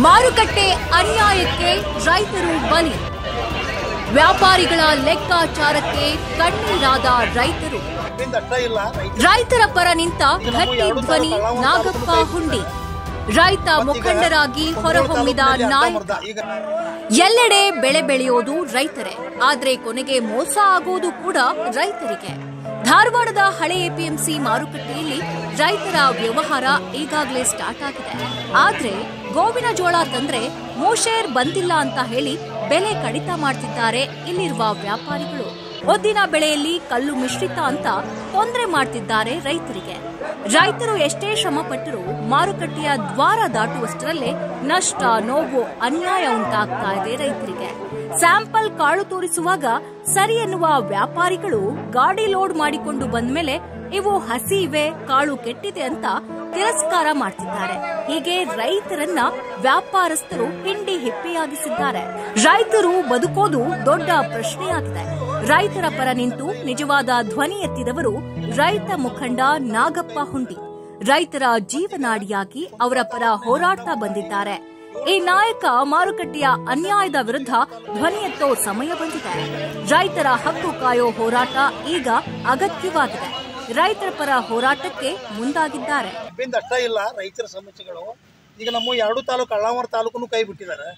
ಮಾರುಕಟ್ಟೆ ಅನ್ಯಾಯಕ್ಕೆ ರೈತರು ಬಲಿ. ವ್ಯಾಪಾರಿಗಳ ಲೆಕ್ಕಾಚಾರಕ್ಕೆ ಕಣ್ಣೀರಾದ ರೈತರು. ರೈತರ ಪರ ನಿಂತ ಗಟ್ಟಿ ಧ್ವನಿ ನಾಗಪ್ಪ ಹುಂಡಿ. ರೈತ ಮುಖಂಡರಾಗಿ ಹೊರಹೊಮ್ಮಿದ ನಾಯಕ. ಎಲ್ಲೆಡೆ ಬೆಳೆ ಬೆಳೆಯೋದು ರೈತರೇ, ಆದ್ರೆ ಕೊನೆಗೆ ಮೋಸ ಆಗೋದು ಕೂಡ ರೈತರಿಗೆ. ಧಾರವಾಡದ ಹಳೆ ಎಪಿಎಂಸಿ ಮಾರುಕಟ್ಟೆಯಲ್ಲಿ ರೈತರ ವ್ಯವಹಾರ ಈಗಾಗಲೇ ಸ್ಟಾರ್ಟ್ ಆಗಿದೆ. ಆದ್ರೆ ಗೋವಿನ ಜೋಳ ತಂದ್ರೆ ಮೂಷೇರ್ ಬಂದಿಲ್ಲ ಅಂತ ಹೇಳಿ ಬೆಲೆ ಕಡಿತ ಮಾಡ್ತಿದ್ದಾರೆ ಇಲ್ಲಿರುವ ವ್ಯಾಪಾರಿಗಳು. ಒದ್ದಿನ ಬೆಳೆಯಲ್ಲಿ ಕಲ್ಲು ಮಿಶ್ರಿತ ಅಂತ ತೊಂದರೆ ಮಾಡ್ತಿದ್ದಾರೆ ರೈತರಿಗೆ. ರೈತರು ಎಷ್ಟೇ ಶ್ರಮ ಪಟ್ಟರೂ ಮಾರುಕಟ್ಟೆಯ ದ್ವಾರ ದಾಟುವಷ್ಟರಲ್ಲೇ ನಷ್ಟ, ನೋವು, ಅನ್ಯಾಯ ಉಂಟಾಗ್ತಾ ಇದೆ ರೈತರಿಗೆ. ಸ್ಯಾಂಪಲ್ ಕಾಳು ತೋರಿಸುವಾಗ ಸರಿ ಎನ್ನುವ ವ್ಯಾಪಾರಿಗಳು ಗಾಡಿ ಲೋಡ್ ಮಾಡಿಕೊಂಡು ಬಂದ್ಮೇಲೆ ಇವು ಹಸಿ ಇವೆ, ಕಾಳು ಕೆಟ್ಟಿದೆ ಅಂತ ತಿರಸ್ಕಾರ ಮಾಡ್ತಿದ್ದಾರೆ. ಹೀಗೆ ರೈತರನ್ನ ವ್ಯಾಪಾರಸ್ಥರು ಹಿಂಡಿ ಹಿಪ್ಪೆಯಾಗಿಸಿದ್ದಾರೆ. ರೈತರು ಬದುಕೋದು ದೊಡ್ಡ ಪ್ರಶ್ನೆಯಾಗಿದೆ. ರೈತರ ಪರ ನಿಂತು ನಿಜವಾದ ಧ್ವನಿ ಎತ್ತಿದವರು ರೈತ ಮುಖಂಡ ನಾಗಪ್ಪ ಹುಂಡಿ. ರೈತರ ಜೀವನಾಡಿಯಾಗಿ ಅವರ ಪರ ಹೋರಾಡ್ತಾ ಬಂದಿದ್ದಾರೆ. ಈ ನಾಯಕ ಮಾರುಕಟ್ಟೆಯ ಅನ್ಯಾಯದ ವಿರುದ್ಧ ಧ್ವನಿ ಎತ್ತೋ ಸಮಯ ಬಂದಿದೆ. ರೈತರ ಹಕ್ಕು ಕಾಯೋ ಹೋರಾಟ ಈಗ ಅಗತ್ಯವಾಗಿದೆ. ರೈತರ ಪರ ಹೋರಾಟಕ್ಕೆ ಮುಂದಾಗಿದ್ದಾರೆ. ಅಷ್ಟೇ ಇಲ್ಲ ರೈತರ ಸಮಸ್ಯೆಗಳು. ಈಗ ನಮ್ಮ 2 ತಾಲೂಕು ಅಳ್ಳಾವರ ತಾಲೂಕನ್ನು ಕೈ ಬಿಟ್ಟಿದ್ದಾರೆ.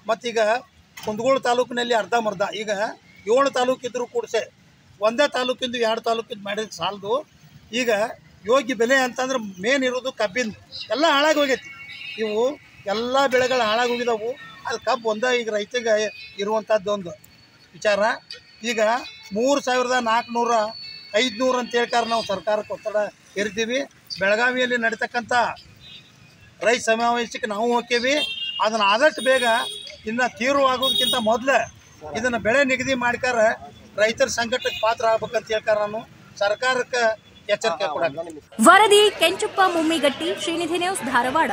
ಮತ್ತೀಗ ಕುಂದಗೋಳ ತಾಲೂಕಿನಲ್ಲಿ ಅರ್ಧಂಬರ್ಧ. ಈಗ 7 ತಾಲೂಕಿದ್ರು ಕೂಡಿಸೆ ಒಂದೇ ತಾಲೂಕಿಂದು 2 ತಾಲೂಕಿಂದು ಮಾಡಿದ ಸಾಲದು. ಈಗ ಯೋಗ್ಯ ಬೆಲೆ ಅಂತಂದ್ರೆ ಮೇನ್ ಇರೋದು ಕಬ್ಬಿಂದು ಎಲ್ಲ ಹಾಳಾಗಿ ಹೋಗೈತಿ. ಇವು ಎಲ್ಲ ಬೆಳೆಗಳು ಹಾಳಾಗಿ ಹೋಗಿದವು. ಅದು ಕಬ್ಬು ಒಂದೇ ಈಗ ರೈತಗೆ ಇರುವಂಥದ್ದು ಒಂದು ವಿಚಾರ. ಈಗ 3,400 500 ಅಂತ ಹೇಳ್ಕಾರ ನಾವು ಸರ್ಕಾರಕ್ಕೆ ಒತ್ತಡ ಇರ್ತೀವಿ. ಬೆಳಗಾವಿಯಲ್ಲಿ ನಡೀತಕ್ಕಂಥ ರೈತ ಸಮಾವೇಶಕ್ಕೆ ನಾವು ಹೋಗ್ತೀವಿ. ಅದನ್ನು ಆದಷ್ಟು ಬೇಗ ಇನ್ನು ತೀವ್ರವಾಗೋದಕ್ಕಿಂತ ಮೊದಲೇ ಇದನ್ನು ಬೆಳೆ ನಿಗದಿ ಮಾಡ್ಕಾರ ರೈತರ ಸಂಕಟಕ್ಕೆ ಪಾತ್ರ ಆಗ್ಬೇಕಂತ ಹೇಳ್ಕಾರ ನಾನು ಸರ್ಕಾರಕ್ಕೆ ಎಚ್ಚರಿಕೆ ಕೊಡೋಣ. ವರದಿ ಕೆಂಚಪ್ಪ ಮುಮ್ಮಿಗಟ್ಟಿ, ಶ್ರೀನಿಧಿ ನ್ಯೂಸ್, ಧಾರವಾಡ.